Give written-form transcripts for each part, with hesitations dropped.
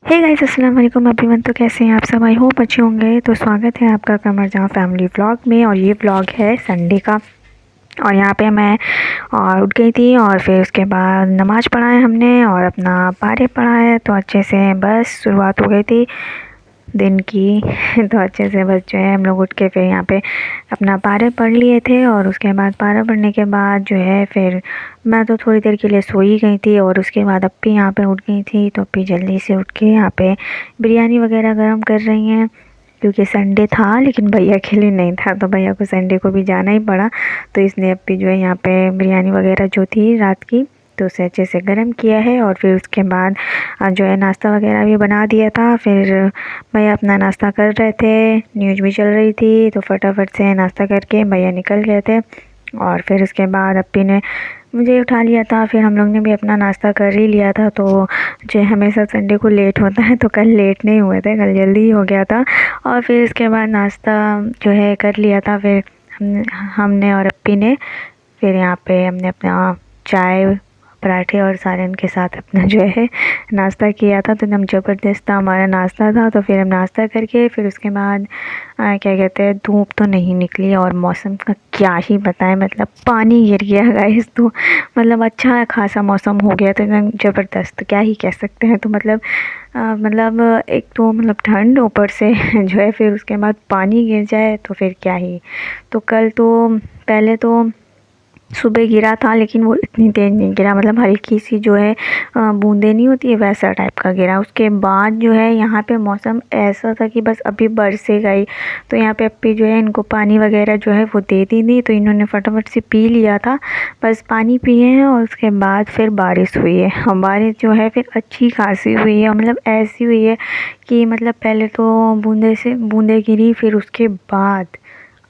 Hey guys, अस्सलाम वालेकुम everyone. तो कैसे हैं आप सब? आई होप अच्छे होंगे। तो स्वागत है आपका कमर जहाँ फैमिली व्लॉग में। और ये व्लॉग है संडे का। और यहाँ पे मैं उठ गई थी और फिर उसके बाद नमाज़ पढ़ा है हमने और अपना पारे पढ़ा है। तो अच्छे से बस शुरुआत हो गई थी दिन की। तो अच्छे से बस जो है हम लोग उठ के फिर यहाँ पे अपना पारे पढ़ लिए थे। और उसके बाद पारा पढ़ने के बाद जो है फिर मैं तो थोड़ी देर के लिए सो ही गई थी। और उसके बाद अप्पी यहाँ पे उठ गई थी, तो अप्पी जल्दी से उठ के यहाँ पे बिरयानी वगैरह गर्म कर रही हैं, क्योंकि संडे था लेकिन भैया के लिए नहीं था। तो भैया को संडे को भी जाना ही पड़ा, तो इसलिए अप्पी जो है यहाँ पे बिरयानी वगैरह जो थी रात की तो उसे अच्छे से गर्म किया है। और फिर उसके बाद जो है नाश्ता वगैरह भी बना दिया था। फिर भैया अपना नाश्ता कर रहे थे, न्यूज़ भी चल रही थी, तो फटाफट से नाश्ता करके भैया निकल गए थे। और फिर उसके बाद अप्पी ने मुझे उठा लिया था। फिर हम लोग ने भी अपना नाश्ता कर ही लिया था। तो जो हमेशा संडे को लेट होता है, तो कल लेट नहीं हुए थे, कल जल्दी ही हो गया था। और फिर उसके बाद नाश्ता जो है कर लिया था। फिर हमने और अप्पी ने फिर यहाँ पे हमने अपना चाय पराठे और सालन के साथ अपना जो है नाश्ता किया था। तो एकदम ज़बरदस्त था हमारा नाश्ता था। तो फिर हम नाश्ता करके फिर उसके बाद क्या कहते हैं, धूप तो नहीं निकली और मौसम का क्या ही बताएं, मतलब पानी गिर गया गाइस। तो मतलब अच्छा खासा मौसम हो गया, तो एकदम ज़बरदस्त, क्या ही कह सकते हैं। तो मतलब एक तो मतलब ठंड, ऊपर से जो है फिर उसके बाद पानी गिर जाए तो फिर क्या ही। तो कल तो पहले तो सुबह गिरा था, लेकिन वो इतनी तेज़ नहीं गिरा, मतलब हल्की सी जो है बूंदें नहीं होती है वैसा टाइप का गिरा। उसके बाद जो है यहाँ पे मौसम ऐसा था कि बस अभी बरसेगा ही। तो यहाँ पे अप्पी जो है इनको पानी वगैरह जो है वो दे दी थी, तो इन्होंने फटाफट से पी लिया था, बस पानी पिए हैं। और उसके बाद फिर बारिश हुई है, और बारिश जो है फिर अच्छी खासी हुई है, मतलब ऐसी हुई है कि मतलब पहले तो बूंदे गिरी, फिर उसके बाद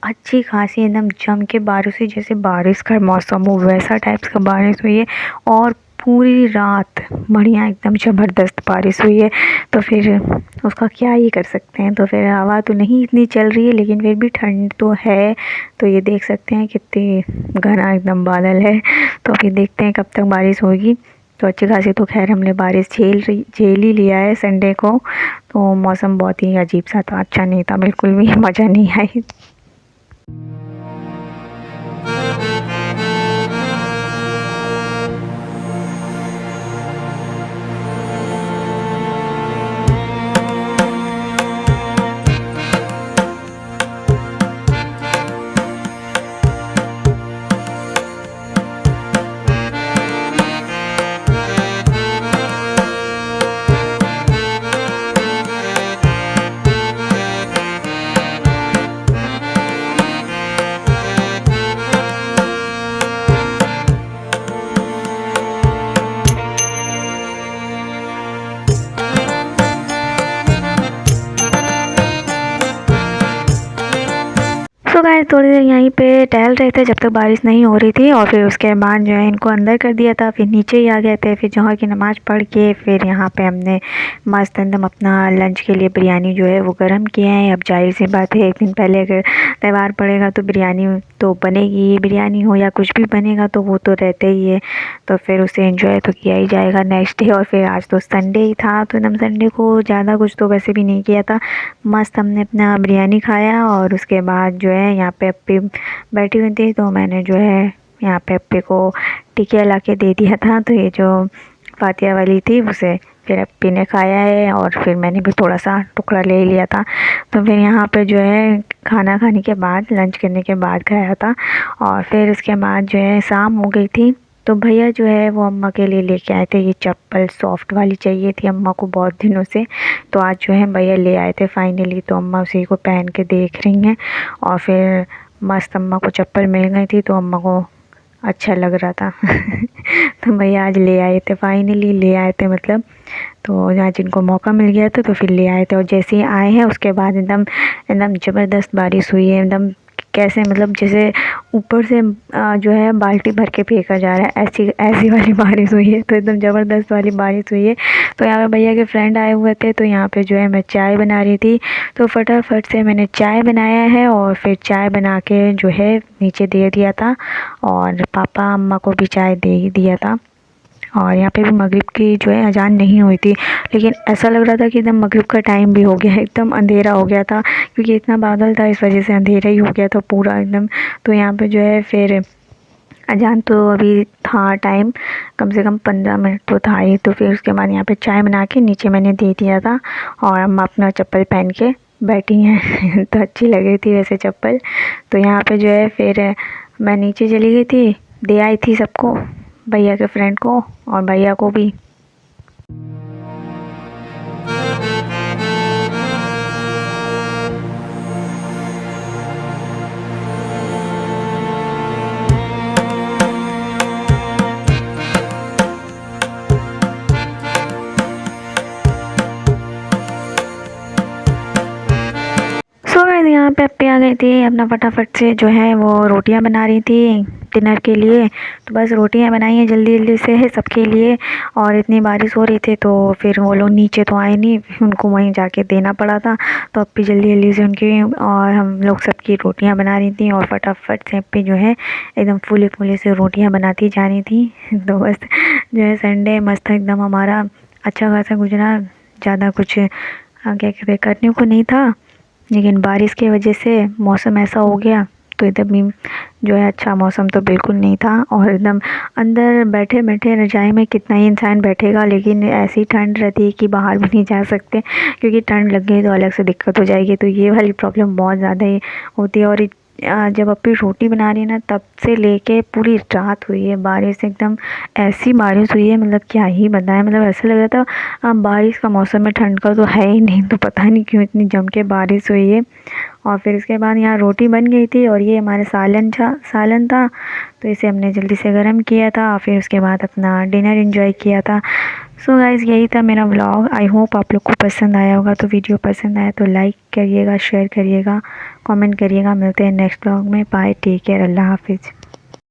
अच्छी खासी एकदम जम के बारिश हुई, जैसे बारिश का मौसम हो वैसा टाइप्स का बारिश हुई है। और पूरी रात बढ़िया एकदम ज़बरदस्त बारिश हुई है। तो फिर उसका क्या ही कर सकते हैं। तो फिर हवा तो नहीं इतनी चल रही है, लेकिन फिर भी ठंड तो है। तो ये देख सकते हैं कितने घना एकदम बादल है। तो फिर देखते हैं कब तक बारिश होगी। तो अच्छी खासी तो खैर हमने बारिश झेल ही लिया है संडे को। तो मौसम बहुत ही अजीब सा था, अच्छा नहीं था, बिल्कुल भी मज़ा नहीं आई। तो गाइस थोड़ी देर यहीं पे टहल रहे थे जब तक बारिश नहीं हो रही थी। और फिर उसके बाद जो है इनको अंदर कर दिया था, फिर नीचे ही आ गए थे। फिर जहाँ की नमाज़ पढ़ के फिर यहाँ पे हमने मस्त एकदम अपना लंच के लिए बिरयानी जो है वो गर्म किए हैं। अब जाहिर सी बात है, एक दिन पहले अगर त्यौहार पड़ेगा तो बिरयानी तो बनेगी, बिरयानी हो या कुछ भी बनेगा तो वो तो रहते ही है। तो फिर उसे एंजॉय तो किया ही जाएगा नेक्स्ट डे। और फिर आज तो संडे ही था, तो एकदम संडे को ज़्यादा कुछ तो वैसे भी नहीं किया था, मस्त हमने अपना बिरयानी खाया। और उसके बाद जो है यहाँ पे अप्पी बैठी हुई थी, तो मैंने जो है यहाँ पे अप्पी को टिकिया ला के दे दिया था। तो ये जो फातिया वाली थी उसे फिर अप्पी ने खाया है, और फिर मैंने भी थोड़ा सा टुकड़ा ले लिया था। तो फिर यहाँ पे जो है खाना खाने के बाद, लंच करने के बाद खाया था। और फिर उसके बाद जो है शाम हो गई थी, तो भैया जो है वो अम्मा के लिए लेके आए थे। ये चप्पल सॉफ्ट वाली चाहिए थी अम्मा को बहुत दिनों से, तो आज जो है भैया ले आए थे फाइनली। तो अम्मा उसी को पहन के देख रही हैं। और फिर मस्त अम्मा को चप्पल मिल गई थी, तो अम्मा को अच्छा लग रहा था। तो भैया आज ले आए थे, फाइनली ले आए थे मतलब। तो आज इनको मौका मिल गया था तो फिर ले आए थे। और जैसे ही आए हैं उसके बाद एकदम एकदम ज़बरदस्त बारिश हुई है, एकदम कैसे मतलब जैसे ऊपर से जो है बाल्टी भर के फेंका जा रहा है, ऐसी ऐसी वाली बारिश हुई है। तो एकदम ज़बरदस्त वाली बारिश हुई है। तो यहाँ पे भैया के फ्रेंड आए हुए थे, तो यहाँ पे जो है मैं चाय बना रही थी, तो फटाफट से मैंने चाय बनाया है। और फिर चाय बना के जो है नीचे दे दिया था, और पापा अम्मा को भी चाय दे ही दिया था। और यहाँ पे भी मगरिब की जो है अजान नहीं हुई थी, लेकिन ऐसा लग रहा था कि एकदम मगरिब का टाइम भी हो गया है, एकदम अंधेरा हो गया था क्योंकि इतना बादल था, इस वजह से अंधेरा ही हो गया था पूरा एकदम। तो यहाँ पे जो है फिर अजान तो अभी था टाइम, कम से कम 15 मिनट तो था ही। तो फिर उसके बाद यहाँ पे चाय बना के नीचे मैंने दे दिया था और हम अपना चप्पल पहन के बैठी हैं तो अच्छी लग रही थी वैसे चप्पल। तो यहाँ पे जो है फिर मैं नीचे चली गई थी, दे आई थी सबको, भैया के फ्रेंड को और भैया को भी। सो गाइस यहाँ पे अप्पी आ गई थी, अपना फटाफट से जो है वो रोटियां बना रही थी डिनर के लिए। तो बस रोटियां बनाई हैं जल्दी जल्दी से है सबके लिए, और इतनी बारिश हो रही थी तो फिर वो लोग नीचे तो आए नहीं, उनको वहीं जाके देना पड़ा था। तो अप्पी जल्दी जल्दी से उनकी और हम लोग सबकी रोटियां बना रही थी, और फटाफट से अप्पी जो है एकदम फूली फूली से रोटियाँ बनाती जा रही थी। तो बस जो है संडे मस्त एकदम हमारा अच्छा खासा गुजरा, ज़्यादा कुछ क्या कहते करने को नहीं था, लेकिन बारिश की वजह से मौसम ऐसा हो गया तो एकदम ही जो है अच्छा मौसम तो बिल्कुल नहीं था। और एकदम अंदर बैठे बैठे रजाई में कितना ही इंसान बैठेगा, लेकिन ऐसी ठंड रहती है कि बाहर भी नहीं जा सकते, क्योंकि ठंड लग गई तो अलग से दिक्कत हो जाएगी। तो ये वाली प्रॉब्लम बहुत ज़्यादा ही होती है। और जब अप्पी रोटी बना रही है ना, तब से लेके पूरी रात हुई है बारिश, एकदम ऐसी बारिश हुई है, मतलब क्या ही बताएं। मतलब ऐसा लग रहा था बारिश का मौसम में, ठंड का तो है ही नहीं, तो पता नहीं क्यों इतनी जम के बारिश हुई है। और फिर इसके बाद यहाँ रोटी बन गई थी, और ये हमारे सालन था तो इसे हमने जल्दी से गर्म किया था, फिर उसके बाद अपना डिनर एंजॉय किया था। सो गाइज़ यही था मेरा व्लॉग। आई होप आप लोग को पसंद आया होगा। तो वीडियो पसंद आया तो लाइक करिएगा, शेयर करिएगा, कमेंट करिएगा। मिलते हैं नेक्स्ट व्लॉग में। बाय, टेक केयर, अल्लाह हाफिज़।